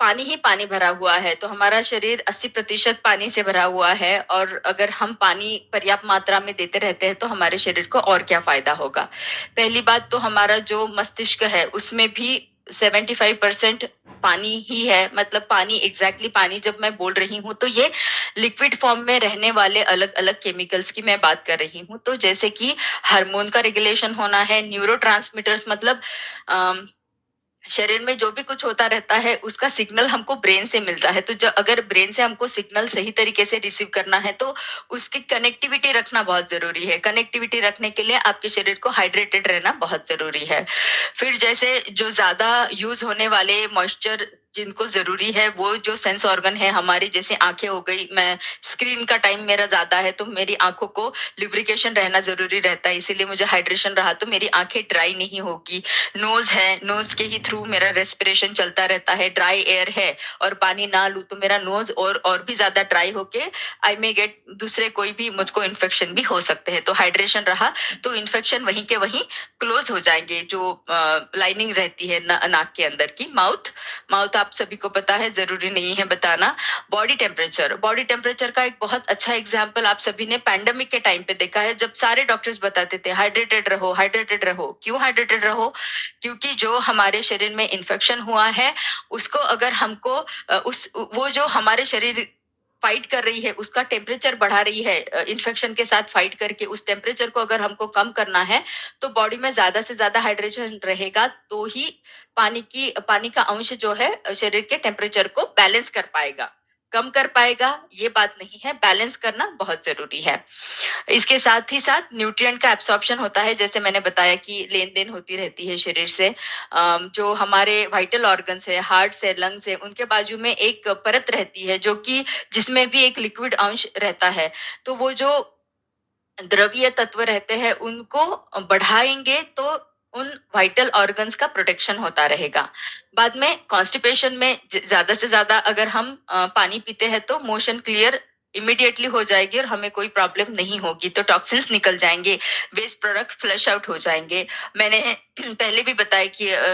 Speaker 3: पानी ही पानी भरा हुआ है, तो हमारा शरीर 80% पानी से भरा हुआ है और अगर हम पानी पर्याप्त मात्रा में देते रहते हैं, तो हमारे शरीर को और क्या फ़ायदा होगा? पहली बात तो हमारा जो मस्तिष्क है, उसमें भी 75% पानी ही है, मतलब पानी, एग्ज़ैक्टली पानी जब मैं बोल रही हूँ, तो ये लिक्विड फ़ॉर्म में रहने वाले अलग-अलग केमिकल्स की मैं बात कर रही हूँ। तो जैसे कि हार्मोन का रेगुलेशन होना है, न्यूरोट्रांसमीटर्स मतलब अम शरीर में जो भी कुछ होता रहता है, उसका सिग्नल हमको ब्रेन से मिलता है। तो अगर ब्रेन से हमको सिग्नल सही तरीके से रिसीव करना है, तो उसकी कनेक्टिविटी रखना बहुत ज़रूरी है। कनेक्टिविटी रखने के लिए आपके शरीर को हाइड्रेटेड रहना बहुत ज़रूरी है। फिर जैसे जो ज़्यादा यूज़ होने वाले मॉइस्चर जिनको ज़रूरी है, वो जो सेंस ऑर्गन है हमारी, जैसे आँखें हो गई, मैं स्क्रीन का टाइम मेरा ज़्यादा है, तो मेरी आँखों को लुब्रिकेशन रहना ज़रूरी रहता है, इसीलिए मुझे हाइड्रेशन रहा तो मेरी आँखें ड्राई नहीं होगी। नोज़ है, नोज़ के ही थ्रू मेरा रेस्पिरेशन चलता रहता है, ड्राई एयर है और पानी ना लूँ तो मेरा नोज़ और भी ज़्यादा ड्राई होके आई मे गेट दूसरे कोई भी मुझको इन्फेक्शन भी हो सकते हैं। तो हाइड्रेशन रहा तो इन्फेक्शन वहीं के वहीं क्लोज़ हो जाएँगे, जो लाइनिंग रहती है नाक के अंदर की। माउथ माउथ आप सभी को पता है, ज़रूरी नहीं है बताना। बॉडी टेम्परेचर का एक बहुत अच्छा एग्ज़ाम्पल आप सभी ने पैंडेमिक के टाइम पे देखा है, जब सारे डॉक्टर्स बताते थे हाइड्रेटेड रहो, हाइड्रेटेड रहो। क्यों हाइड्रेटेड रहो? क्योंकि जो हमारे शरीर में इन्फेक्शन हुआ है, उसको अगर हमको वो जो हमारे शरीर फाइट कर रही है, उसका टेम्परेचर बढ़ा रही है, इन्फेक्शन के साथ फाइट करके उस टेम्परेचर को अगर हमको कम करना है, तो बॉडी में ज़्यादा से ज़्यादा हाइड्रेशन रहेगा, तो ही पानी का अंश जो है शरीर के टेम्परेचर को बैलेंस कर पाएगा। कम कर पाएगा, ये बात नहीं है, बैलेंस करना बहुत ज़रूरी है। इसके साथ ही साथ न्यूट्रिएंट का एब्सॉर्प्शन होता है, जैसे मैंने बताया कि लेन-देन होती रहती है शरीर से। जो हमारे वाइटल ऑर्गन्स है, हार्ट है, लंग्स है, उनके बाजू में एक परत रहती है जो कि जिसमें भी एक लिक्विड अंश रहता है। तो वो जो द्रवीय तत्व रहते हैं, उनको बढ़ाएँगे तो उन वाइटल ऑर्गन्स का प्रोटेक्शन होता रहेगा। बाद में कॉन्स्टिपेशन में ज़्यादा से ज़्यादा अगर हम पानी पीते हैं तो मोशन क्लियर इमीडिएटली हो जाएगी और हमें कोई प्रॉब्लम नहीं होगी, तो टॉक्सिन्स निकल जाएँगे, वेस्ट प्रोडक्ट फ्लश आउट हो जाएँगे। मैंने पहले भी बताया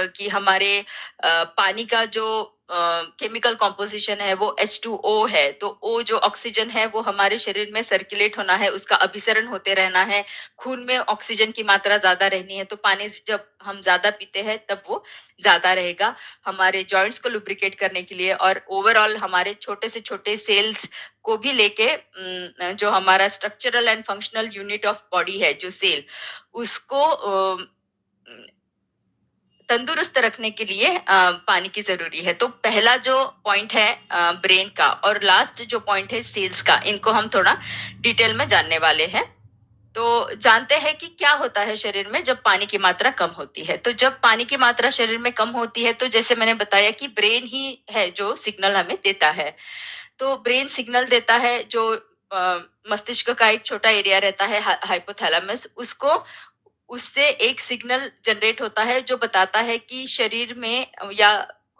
Speaker 3: कि हमारे पानी का जो केमिकल कॉम्पोजिशन है वो H2O है, तो O जो ऑक्सीजन है वो हमारे शरीर में सर्कुलेट होना है, उसका अभिसरण होते रहना है, खून में ऑक्सीजन की मात्रा ज़्यादा रहनी है, तो पानी जब हम ज़्यादा पीते हैं तब वो ज़्यादा रहेगा, हमारे जॉइंट्स को लुब्रिकेट करने के लिए और ओवरऑल हमारे छोटे से छोटे सेल्स को भी लेके जो हमारा structural and functional unit of body है, जो सेल, उसको तंदुरुस्त रखने के लिए पानी की ज़रूरी है। तो पहला जो पॉइंट है ब्रेन का और लास्ट जो पॉइंट है सेल्स का, इनको हम थोड़ा डिटेल में जानने वाले हैं। तो जानते हैं कि क्या होता है शरीर में जब पानी की मात्रा कम होती है। तो जब पानी की मात्रा शरीर में कम होती है, तो जैसे मैंने बताया कि ब्रेन ही है जो सिग्नल हमें देता है। तो ब्रेन सिग्नल देता है, जो मस्तिष्क का एक छोटा एरिया रहता है हाइपोथैलेमस, उसको उससे एक सिग्नल जनरेट होता है जो बताता है कि शरीर में या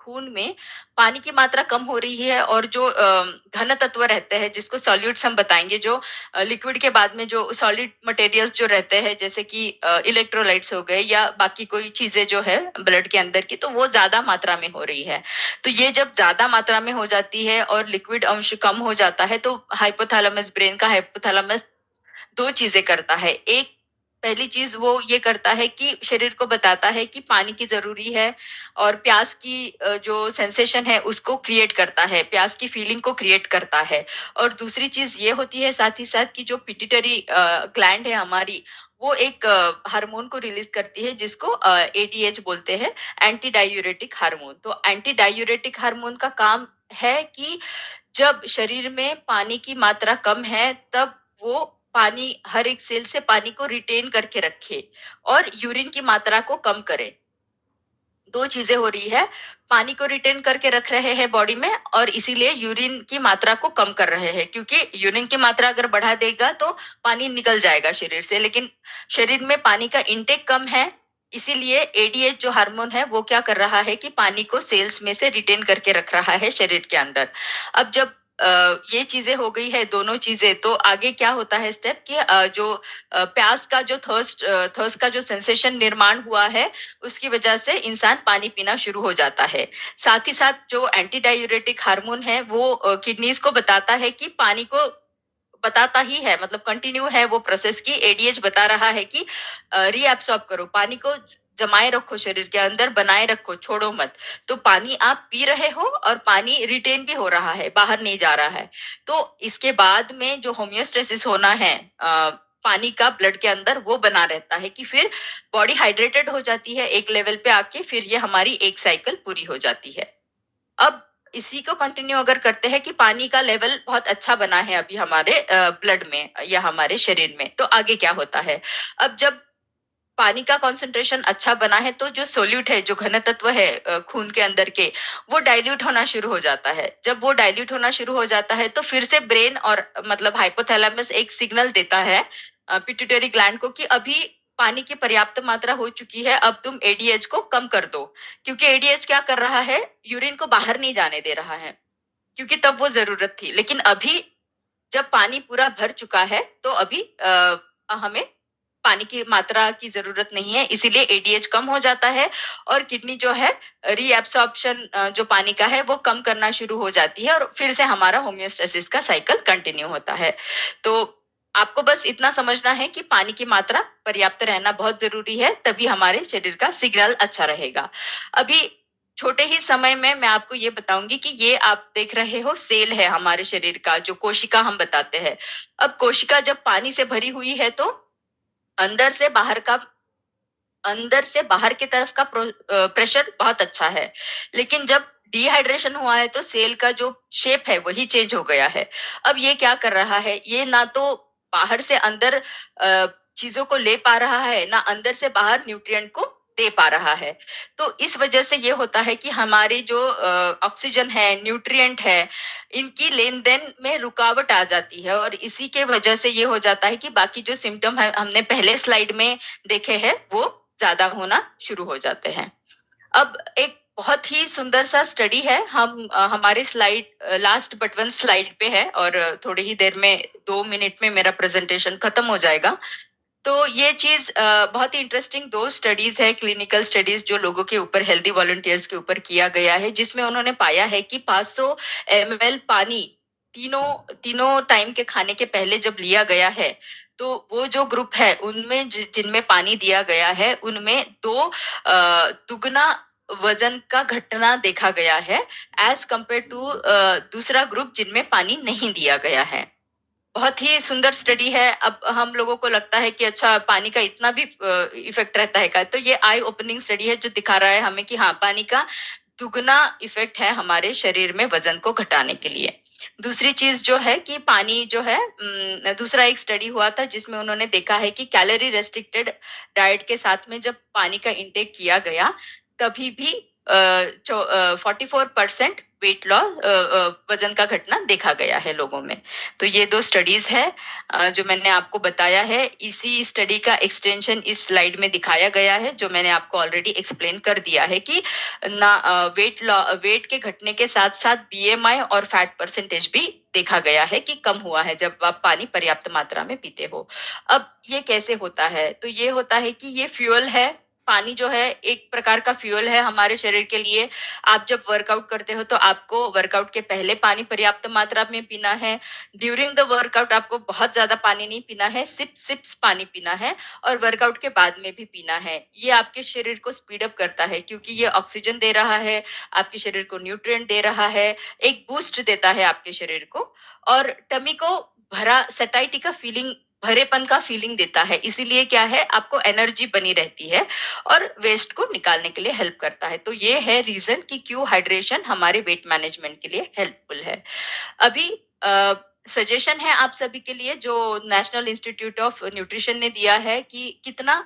Speaker 3: खून में पानी की मात्रा कम हो रही है और जो घन तत्व रहते हैं, जिसको सॉल्यूट्स हम बताएंगे, जो लिक्विड के बाद में जो सॉलिड मटेरियल्स जो रहते हैं, जैसे कि इलेक्ट्रोलाइट्स हो गए या बाकी कोई चीजें जो है ब्लड के अंदर की, तो वो ज्यादा मात्रा में हो रही है। तो ये जब ज्यादा मात्रा में हो जाती है और लिक्विड अंश कम हो जाता है, तो हाइपोथैलेमस, ब्रेन का हाइपोथैलेमस 2 चीज़ें करता है। एक, पहली चीज़ वो ये करता है कि शरीर को बताता है कि पानी की ज़रूरी है और प्यास की जो सेंसेशन है उसको क्रिएट करता है, प्यास की फीलिंग को क्रिएट करता है। और दूसरी चीज़ ये होती है साथ ही साथ कि जो पिट्यूटरी ग्लैंड है हमारी, वो एक हार्मोन को रिलीज करती है जिसको एडीएच बोलते हैं, एंटी डायूरेटिक हार्मोन। तो एंटी डायूरेटिक हार्मोन का काम है कि जब शरीर में पानी की मात्रा कम है, तब वो पानी, हर एक सेल से पानी को रिटेन करके रखे और यूरिन की मात्रा को कम करे। 2 चीज़ें हो रही है, पानी को रिटेन करके रख रहे हैं बॉडी में और इसीलिए यूरिन की मात्रा को कम कर रहे हैं, क्योंकि यूरिन की मात्रा अगर बढ़ा देगा तो पानी निकल जाएगा शरीर से, लेकिन शरीर में पानी का इंटेक कम है, इसीलिए एडीएच जो हार्मोन है वो क्या कर रहा है कि पानी को सेल्स में से रिटेन करके रख रहा है शरीर के अंदर। अब जब ये चीज़ें हो गई है, दोनों चीज़ें, तो आगे क्या होता है स्टेप कि जो प्यास का जो थर्स्ट का जो सेंसेशन निर्माण हुआ है, उसकी वजह से इंसान पानी पीना शुरू हो जाता है। साथ ही साथ जो एंटी डायूरेटिक हार्मोन है वो किडनीज़ को बताता है कि पानी को बताता ही है, मतलब कंटिन्यू है वो प्रोसेस की एडीएच बता रहा है कि रीएब्सॉर्ब करो, पानी को जमाए रखो शरीर के अंदर, बनाए रखो, छोड़ो मत। तो पानी आप पी रहे हो और पानी रिटेन भी हो रहा है, बाहर नहीं जा रहा है। तो इसके बाद में जो होमियोस्टेसिस होना है पानी का ब्लड के अंदर, वो बना रहता है कि फिर बॉडी हाइड्रेटेड हो जाती है एक लेवल पे आके, फिर ये हमारी एक साइकिल पूरी हो जाती है। अब इसी को कंटिन्यू अगर करते हैं कि पानी का लेवल बहुत अच्छा बना है अभी हमारे ब्लड में या हमारे शरीर में, तो आगे क्या होता है? अब जब पानी का कंसंट्रेशन अच्छा बना है, तो जो सोल्यूट है, जो घन तत्व है खून के अंदर के, वो डाइल्यूट होना शुरू हो जाता है। जब वो डाइल्यूट होना शुरू हो जाता है, तो फिर से ब्रेन और मतलब हाइपोथैलेमस एक सिग्नल देता है पिट्यूटरी ग्लैंड को कि अभी पानी की पर्याप्त मात्रा हो चुकी है, अब तुम एडीएच को कम कर दो। क्योंकि एडीएच क्या कर रहा है? यूरिन को बाहर नहीं जाने दे रहा है, क्योंकि तब वो ज़रूरत थी। लेकिन अभी जब पानी पूरा भर चुका है, तो अभी हमें पानी की मात्रा की ज़रूरत नहीं है, इसीलिए एडीएच कम हो जाता है और किडनी जो है रीएब्सॉर्प्शन जो पानी का है वो कम करना शुरू हो जाती है और फिर से हमारा होमियोस्टेसिस का साइकिल कंटिन्यू होता है। तो आपको बस इतना समझना है कि पानी की मात्रा पर्याप्त रहना बहुत ज़रूरी है, तभी हमारे शरीर का सिग्नल अच्छा रहेगा। अभी छोटे ही समय में मैं आपको ये बताऊँगी कि ये आप देख रहे हो सेल है हमारे शरीर का, जो कोशिका हम बताते हैं। अब कोशिका जब पानी से भरी हुई है, तो अंदर से बाहर का अंदर से बाहर की तरफ का प्रेशर बहुत अच्छा है। लेकिन जब डिहाइड्रेशन हुआ है, तो सेल का जो शेप है वही चेंज हो गया है। अब ये क्या कर रहा है? ये ना तो बाहर से अंदर चीज़ों को ले पा रहा है, ना अंदर से बाहर न्यूट्रिएंट को दे पा रहा है। तो इस वजह से ये होता है कि हमारी जो ऑक्सीजन है, न्यूट्रिएंट है, इनकी लेन-देन में रुकावट आ जाती है और इसी के वजह से ये हो जाता है कि बाकी जो सिम्पटम है हमने पहले स्लाइड में देखे हैं, वो ज़्यादा होना शुरू हो जाते हैं। अब एक बहुत ही सुंदर सा स्टडी है, हम हमारे slide last but one slide पे है और थोड़ी ही देर में 2 मिनट में मेरा प्रेज़ेंटेशन खत्म हो जाएगा। तो ये चीज़ बहुत ही इंटरेस्टिंग 2 स्टडीज़ है, क्लिनिकल स्टडीज़ जो लोगों के ऊपर, हेल्दी वॉलंटियर्स के ऊपर किया गया है, जिसमें उन्होंने पाया है कि 500 एमएल पानी तीनों तीनों टाइम के खाने के पहले जब लिया गया है, तो वो जो ग्रुप है उनमें जिनमें पानी दिया गया है, उनमें 2 दुगना वज़न का घटना देखा गया है एज़ कम्पेयर टू दूसरा ग्रुप जिनमें पानी नहीं दिया गया है। बहुत ही सुंदर स्टडी है। अब हम लोगों को लगता है कि अच्छा, पानी का इतना भी इफ़ेक्ट रहता है क्या? तो ये आई ओपनिंग स्टडी है जो दिखा रहा है हमें कि हाँ, पानी का दुगना इफ़ेक्ट है हमारे शरीर में वज़न को घटाने के लिए। दूसरी चीज़ जो है कि पानी जो है दूसरा एक स्टडी हुआ था जिसमें उन्होंने देखा है कि कैलोरी रेस्ट्रिक्टेड डाइट के साथ में जब पानी का इंटेक किया गया, तभी भी 44% वेट लॉस वज़न का घटना देखा गया है लोगों में। तो ये 2 स्टडीज़ है जो मैंने आपको बताया है। इसी स्टडी का एक्सटेंशन इस स्लाइड में दिखाया गया है, जो मैंने आपको ऑलरेडी एक्सप्लेन कर दिया है कि वेट के घटने के साथ-साथ बीएमआई और फैट परसेंटेज भी देखा गया है कि कम हुआ है जब आप पानी पर्याप्त मात्रा में पीते हो। अब ये कैसे होता है? तो ये होता है कि ये फ्यूल है, पानी जो है एक प्रकार का फ्यूल है हमारे शरीर के लिए। आप जब वर्कआउट करते हो, तो आपको वर्कआउट के पहले पानी पर्याप्त मात्रा में पीना है। ड्यूरिंग द वर्कआउट आपको बहुत ज़्यादा पानी नहीं पीना है, सिप्स पानी पीना है और वर्कआउट के बाद में भी पीना है। ये आपके शरीर को स्पीड अप करता है, क्योंकि ये ऑक्सीजन दे रहा है, आपके शरीर को न्यूट्रिएंट दे रहा है, एक बूस्ट देता है आपके शरीर को और टमी को भरा सैटिस्फाइड का फीलिंग भरेपन का फीलिंग देता है। इसीलिए क्या है, आपको एनर्जी बनी रहती है और वेस्ट को निकालने के लिए हेल्प करता है। तो ये है रीज़न कि क्यों हाइड्रेशन हमारे वेट मैनेजमेंट के लिए हेल्पफुल है। अभी सजेशन है आप सभी के लिए जो नेशनल इंस्टीट्यूट ऑफ न्यूट्रिशन ने दिया है कि कितना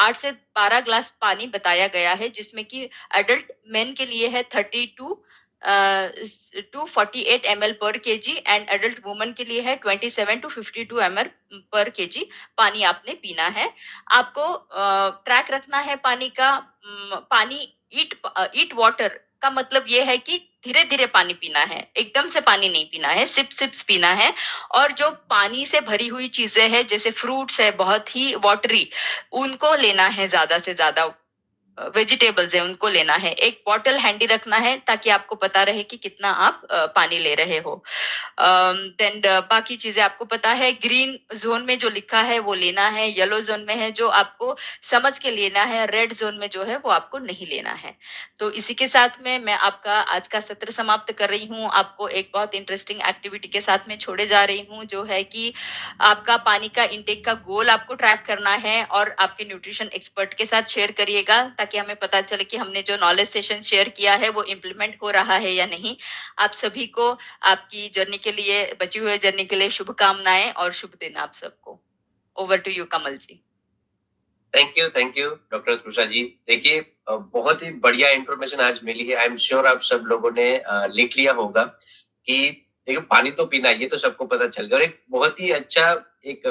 Speaker 3: 8 से 12 ग्लास पानी बताया गया है, जिसमें कि एडल्ट मेन के लिए है 32 टू 48 ml पर केजी एंड एडल्ट वुमन के लिए है 27 टू 52 ml पर केजी पानी आपने पीना है। आपको ट्रैक रखना है पानी का। पानी ईट वाटर का मतलब ये है कि धीरे-धीरे पानी पीना है, एकदम से पानी नहीं पीना है, सिप्स पीना है। और जो पानी से भरी हुई चीज़ें हैं, जैसे फ्रूट्स है बहुत ही वाटरी, उनको लेना है ज़्यादा से ज़्यादा। वेजिटेबल्स हैं उनको लेना है। एक बॉटल हैंडी रखना है ताकि आपको पता रहे कि कितना आप पानी ले रहे हो। देन बाकी चीज़ें आपको पता है, ग्रीन ज़ोन में जो लिखा है वो लेना है, येलो ज़ोन में है जो आपको समझ के लेना है, रेड ज़ोन में जो है वो आपको नहीं लेना है। तो इसी के साथ में मैं आपका आज का सत्र समाप्त कर रही हूँ। आपको एक बहुत इंटरेस्टिंग एक्टिविटी के साथ में छोड़े जा रही हूँ, जो है कि आपका पानी का इंटेक का गोल आपको ट्रैक करना है और आपके न्यूट्रिशन एक्सपर्ट के साथ शेयर करिएगा, ताकि हमें पता चले कि हमने जो नॉलेज सेशन शेयर किया है वो इम्प्लीमेंट हो रहा है या नहीं। आप सभी को आपकी जर्नी के लिए, बची हुई जर्नी के लिए शुभकामनाएँ और शुभ दिन आप सबको। Over to you Kamal ji.
Speaker 1: Thank you doctor Trusha ji. देखिए बहुत ही बढ़िया इन्फॉर्मेशन आज मिली है। आई एम श्योर आप सब लोगों ने लिख लिया होगा कि देखिए पानी तो पीना है, ये तो सबको पता चल गया। और एक बहुत ही अच्छा एक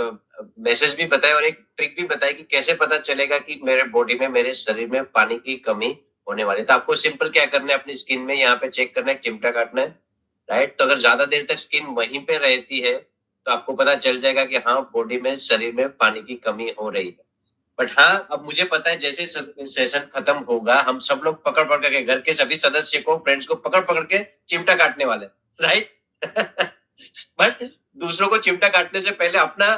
Speaker 1: मैसेज भी बताया और एक ट्रिक भी बताई कि कैसे पता चलेगा कि मेरे बॉडी में, मेरे शरीर में पानी की कमी होने वाली है। तो आपको सिंपल क्या करना है, अपनी स्किन में यहाँ पे चेक करना है, चिमटा काटना है, राइट? तो अगर ज्यादा देर तक स्किन वहीं पे रहती है तो आपको पता चल जाएगा कि हाँ, बॉडी में, शरीर में पानी की कमी हो रही है। बट हाँ, अब मुझे पता है जैसे सेशन खत्म होगा, हम सब लोग पकड़-पकड़ के, घर के सभी सदस्य को, फ्रेंड्स को पकड़-पकड़ के चिमटा काटने वाले हैं, राइट? बट दूसरों को चिमटा काटने से पहले अपना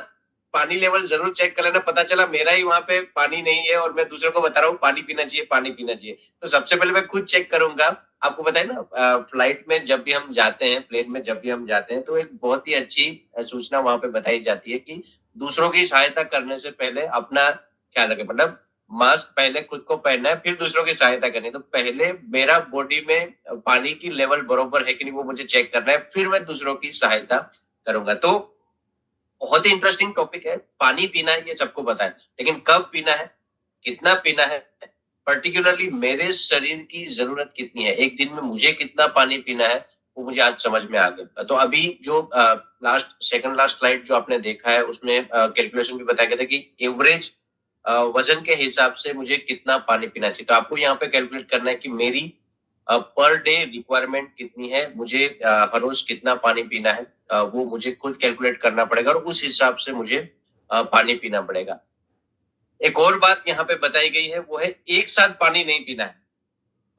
Speaker 1: पानी लेवल ज़रूर चेक कर लेना। पता चला मेरा ही वहाँ पे पानी नहीं है और मैं दूसरों को बता रहा हूँ पानी पीना चाहिए, पानी पीना चाहिए। तो सबसे पहले मैं खुद चेक करूँगा। आपको पता है ना फ्लाइट में जब भी हम जाते हैं, प्लेन में जब भी हम जाते हैं, तो एक बहुत ही अच्छी सूचना वहाँ पे बताई जाती है कि दूसरों की सहायता करने से पहले अपना ख्याल रखें। मतलब मास्क पहले खुद को पहनना है, फिर दूसरों की सहायता करनी है। तो पहले मेरा बॉडी में पानी की लेवल बरोबर है कि नहीं, वो मुझे चेक करना है, फिर मैं दूसरों की सहायता करूँगा। तो बहुत ही इंटरेस्टिंग टॉपिक है। पानी पीना है ये सबको पता है, लेकिन कब पीना है, कितना पीना है, पर्टिकुलरली मेरे शरीर की ज़रूरत कितनी है, एक दिन में मुझे कितना पानी पीना है, वो मुझे आज समझ में आ गया। तो अभी जो सेकंड लास्ट स्लाइड जो आपने देखा है, उसमें कैलकुलेशन भी बताया गया था कि एवरेज वज़न के हिसाब से मुझे कितना पानी पीना चाहिए। तो आपको यहाँ पे कैलकुलेट करना है कि मेरी पर डे रिक्वायरमेंट कितनी है, मुझे हर रोज़ कितना पानी पीना है, वो मुझे खुद कैलकुलेट करना पड़ेगा और उस हिसाब से मुझे पानी पीना पड़ेगा। एक और बात यहाँ पे बताई गई है, वो है एक साथ पानी नहीं पीना है।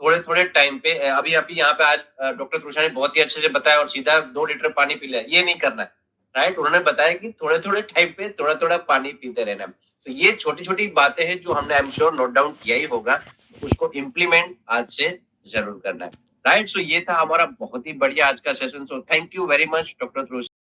Speaker 1: थोड़े-थोड़े टाइम पे अभी यहाँ पे आज डॉक्टर तुषार ने बहुत ही अच्छे से बताया और सीधा 2 लीटर पानी पी लिया, ये नहीं करना है, राइट? उन्होंने बताया कि थोड़े-थोड़े टाइम पे थोड़ा-थोड़ा पानी पीते रहना है। तो ये छोटी-छोटी बातें हैं जो हमने I am sure note down किया ही होगा, उसको इम्प्लीमेंट आज से ज़रूर करना है, राइट? सो ये था हमारा बहुत ही बढ़िया आज का session. So thank you very much doctor Tushar.